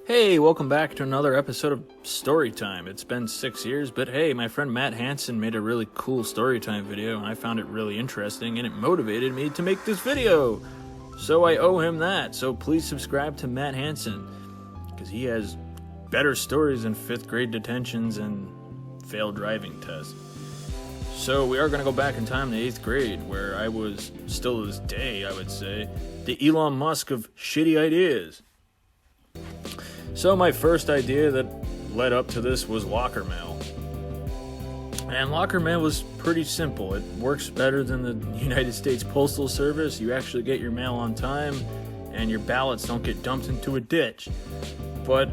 Hey, welcome back to another episode of Storytime. It's been 6 years, but hey, my friend Matt Hansen made a really cool Storytime video, and I found it really interesting, and it motivated me to make this video. So I owe him that, so please subscribe to Matt Hansen, because he has better stories than 5th grade detentions and failed driving tests. So we are going to go back in time to 8th grade, where I was, still to this day, I would say, the Elon Musk of shitty ideas. So my first idea that led up to this was locker mail. And locker mail was pretty simple. It works better than the United States Postal Service. You actually get your mail on time, and your ballots don't get dumped into a ditch. But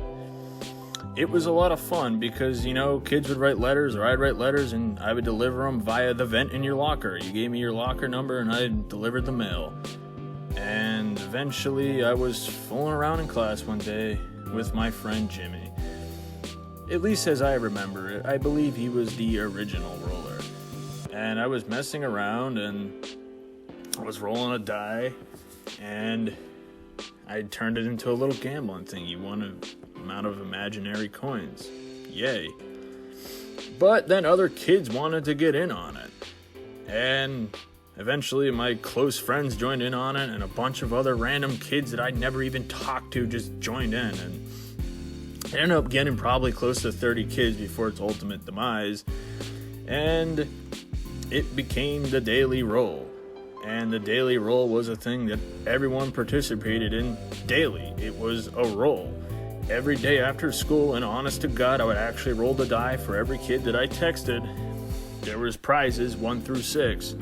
it was a lot of fun because, kids would write letters, or I'd write letters, and I would deliver them via the vent in your locker. You gave me your locker number, and I delivered the mail. And eventually, I was fooling around in class one day with my friend Jimmy. At least as I remember it, I believe he was the original roller. And I was messing around, and I was rolling a die, and I turned it into a little gambling thing. You won an amount of imaginary coins. Yay. But then other kids wanted to get in on it. And eventually my close friends joined in on it, and a bunch of other random kids that I'd never even talked to just joined in, and it ended up getting probably close to 30 kids before its ultimate demise, and it became the daily roll. And the daily roll was a thing that everyone participated in daily. It was a roll. Every day after school, and honest to God, I would actually roll the die for every kid that I texted. There was prizes 1 through 6.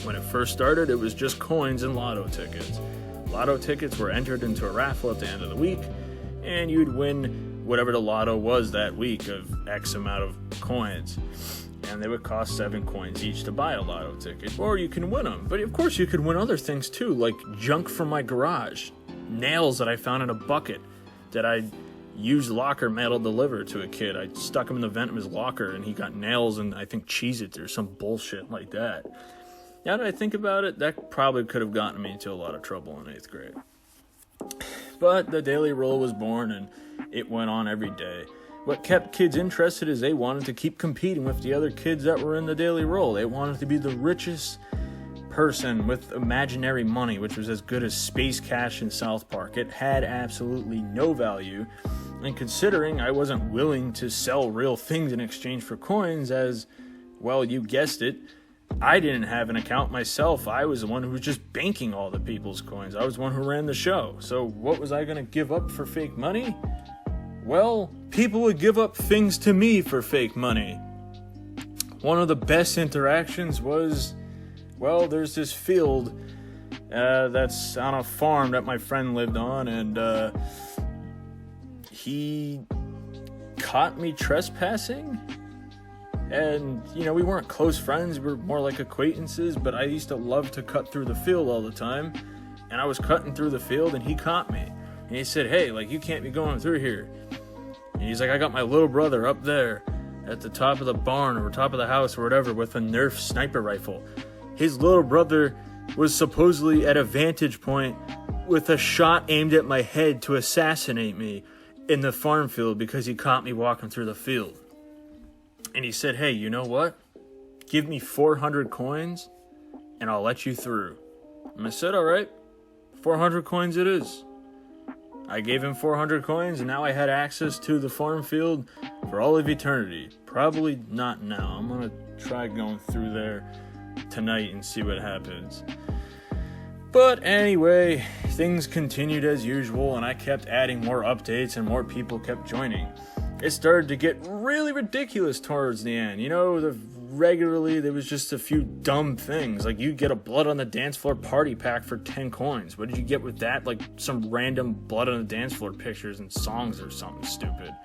When it first started, it was just coins and lotto tickets. Lotto tickets were entered into a raffle at the end of the week, and you'd win whatever the lotto was that week of X amount of coins. And they would cost 7 coins each to buy a lotto ticket, or you can win them. But of course you could win other things too, like junk from my garage, nails that I found in a bucket that I used locker mail to deliver to a kid. I stuck him in the vent of his locker, and he got nails and I think Cheez-Its or some bullshit like that. Now that I think about it, that probably could have gotten me into a lot of trouble in 8th grade. But the daily roll was born, and it went on every day. What kept kids interested is they wanted to keep competing with the other kids that were in the daily roll. They wanted to be the richest person with imaginary money, which was as good as space cash in South Park. It had absolutely no value, and considering I wasn't willing to sell real things in exchange for coins, as, well, you guessed it, I didn't have an account myself. I was the one who was just banking all the people's coins. I was the one who ran the show. So what was I going to give up for fake money? Well, people would give up things to me for fake money. One of the best interactions was, well, there's this field that's on a farm that my friend lived on, and he caught me trespassing. And, we weren't close friends, we were more like acquaintances, but I used to love to cut through the field all the time. And I was cutting through the field, and he caught me. And he said, hey, you can't be going through here. And he's like, I got my little brother up there at the top of the barn or top of the house or whatever with a Nerf sniper rifle. His little brother was supposedly at a vantage point with a shot aimed at my head to assassinate me in the farm field because he caught me walking through the field. And he said, hey, you know what? Give me 400 coins, and I'll let you through. And I said, all right, 400 coins it is. I gave him 400 coins, and now I had access to the farm field for all of eternity. Probably not now. I'm going to try going through there tonight and see what happens. But anyway, things continued as usual, and I kept adding more updates, and more people kept joining. It started to get really ridiculous towards the end. Regularly there was just a few dumb things. Like, you'd get a blood on the dance floor party pack for 10 coins. What did you get with that? Like some random blood on the dance floor pictures and songs or something stupid.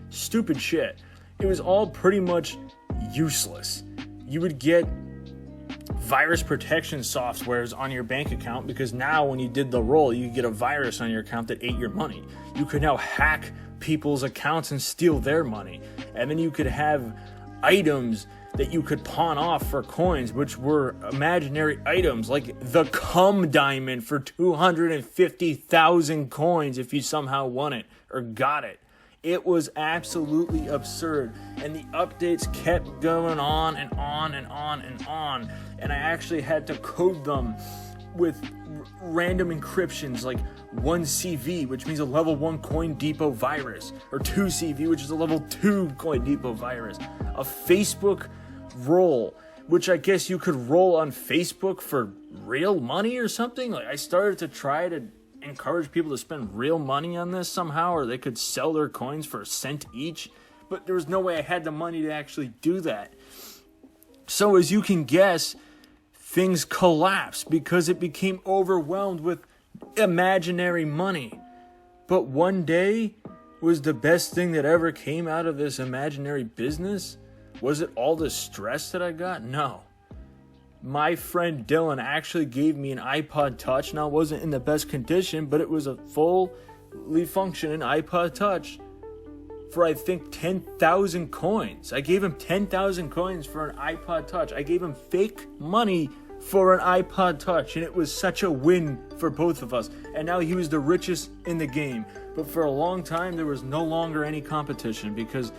Stupid shit. It was all pretty much useless. You would get virus protection softwares on your bank account because now when you did the roll, you could get a virus on your account that ate your money. You could now hack people's accounts and steal their money. And then you could have items that you could pawn off for coins, which were imaginary items like the cum diamond for 250,000 coins if you somehow won it or got it. It was absolutely absurd, and the updates kept going on and on and on and on, and I actually had to code them with random encryptions like 1CV, which means a level 1 Coin Depot virus, or 2CV, which is a level 2 Coin Depot virus, a Facebook roll, which I guess you could roll on Facebook for real money or something. Like, I started to try to encourage people to spend real money on this somehow, or they could sell their coins for a cent each, but there was no way I had the money to actually do that. So as you can guess, things collapsed because it became overwhelmed with imaginary money. But one day was the best thing that ever came out of this imaginary business. Was it all the stress that I got? No. My friend Dylan actually gave me an iPod Touch. Now, it wasn't in the best condition, but it was a fully functioning iPod Touch for, I think, 10,000 coins. I gave him 10,000 coins for an iPod Touch. I gave him fake money for an iPod Touch, and it was such a win for both of us. And now he was the richest in the game. But for a long time, there was no longer any competition because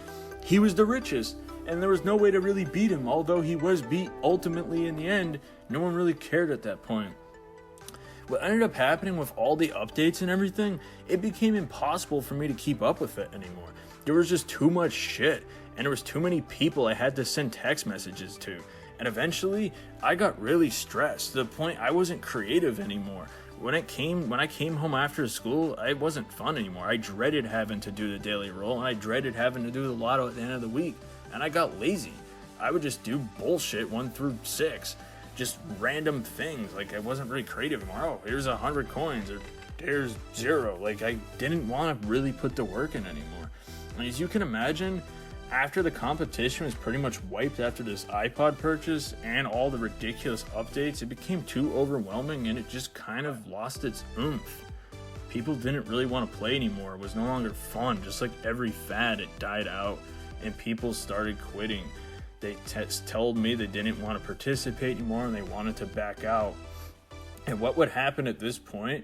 he was the richest. And there was no way to really beat him. Although he was beat ultimately in the end, no one really cared at that point. What ended up happening with all the updates and everything, it became impossible for me to keep up with it anymore. There was just too much shit, and there was too many people I had to send text messages to. And eventually, I got really stressed to the point I wasn't creative anymore. When I came home after school, it wasn't fun anymore. I dreaded having to do the daily roll, and I dreaded having to do the lotto at the end of the week. And I got lazy. I would just do bullshit 1 through 6. Just random things. Like, I wasn't really creative anymore. Oh, here's 100 coins, or here's 0. Like, I didn't want to really put the work in anymore. And as you can imagine, after the competition was pretty much wiped after this iPod purchase and all the ridiculous updates, it became too overwhelming and it just kind of lost its oomph. People didn't really want to play anymore. It was no longer fun. Just like every fad, it died out. And people started quitting. They told me they didn't want to participate anymore and they wanted to back out. And what would happen at this point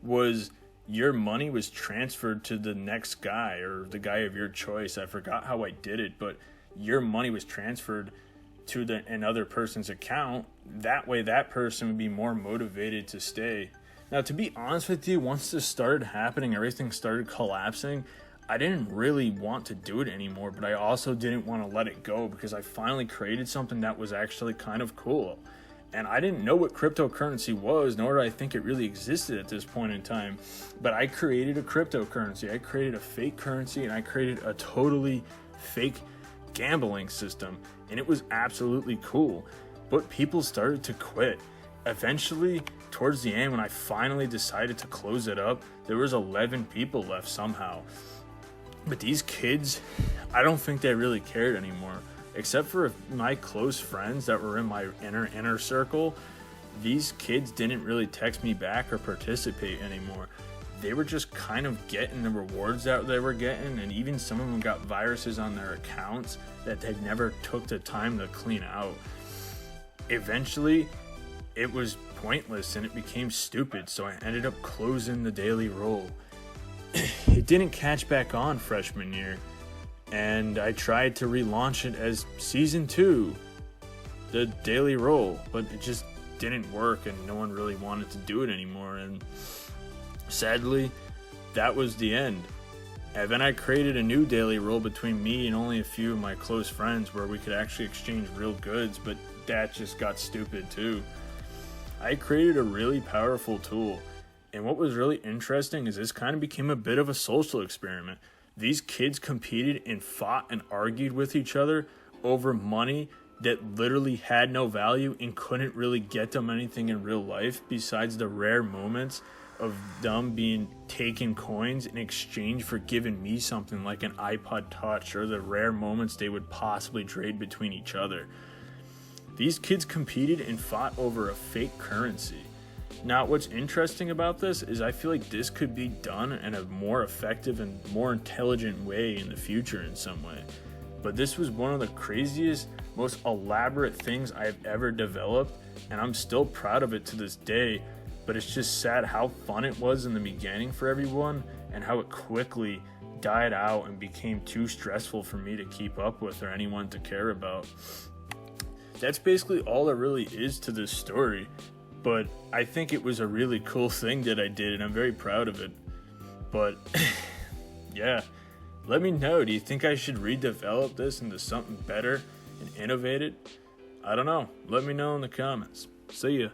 was your money was transferred to the next guy or the guy of your choice. I forgot how I did it, but your money was transferred to another person's account. That way that person would be more motivated to stay. Now, to be honest with you, once this started happening, everything started collapsing, I didn't really want to do it anymore, but I also didn't want to let it go because I finally created something that was actually kind of cool. And I didn't know what cryptocurrency was, nor did I think it really existed at this point in time. But I created a cryptocurrency. I created a fake currency, and I created a totally fake gambling system. And it was absolutely cool. But people started to quit. Eventually, towards the end, when I finally decided to close it up, there was 11 people left somehow. But these kids, I don't think they really cared anymore. Except for my close friends that were in my inner circle, these kids didn't really text me back or participate anymore. They were just kind of getting the rewards that they were getting, and even some of them got viruses on their accounts that they never took the time to clean out. Eventually, it was pointless and it became stupid, so I ended up closing the daily roll. It didn't catch back on freshman year. And I tried to relaunch it as Season 2, the Daily Roll, but it just didn't work and no one really wanted to do it anymore. And sadly, that was the end. And then I created a new Daily Roll between me and only a few of my close friends where we could actually exchange real goods, but that just got stupid too. I created a really powerful tool. And what was really interesting is this kind of became a bit of a social experiment. These kids competed and fought and argued with each other over money that literally had no value and couldn't really get them anything in real life besides the rare moments of them being taking coins in exchange for giving me something like an iPod Touch, or the rare moments they would possibly trade between each other. These kids competed and fought over a fake currency. Now, what's interesting about this is I feel like this could be done in a more effective and more intelligent way in the future in some way. but this was one of the craziest, most elaborate things I've ever developed, and I'm still proud of it to this day. But it's just sad how fun it was in the beginning for everyone and how it quickly died out and became too stressful for me to keep up with or anyone to care about. That's basically all there really is to this story, but I think it was a really cool thing that I did, and I'm very proud of it. But yeah, let me know, do you think I should redevelop this into something better and innovative? I don't know. Let me know in the comments. See ya.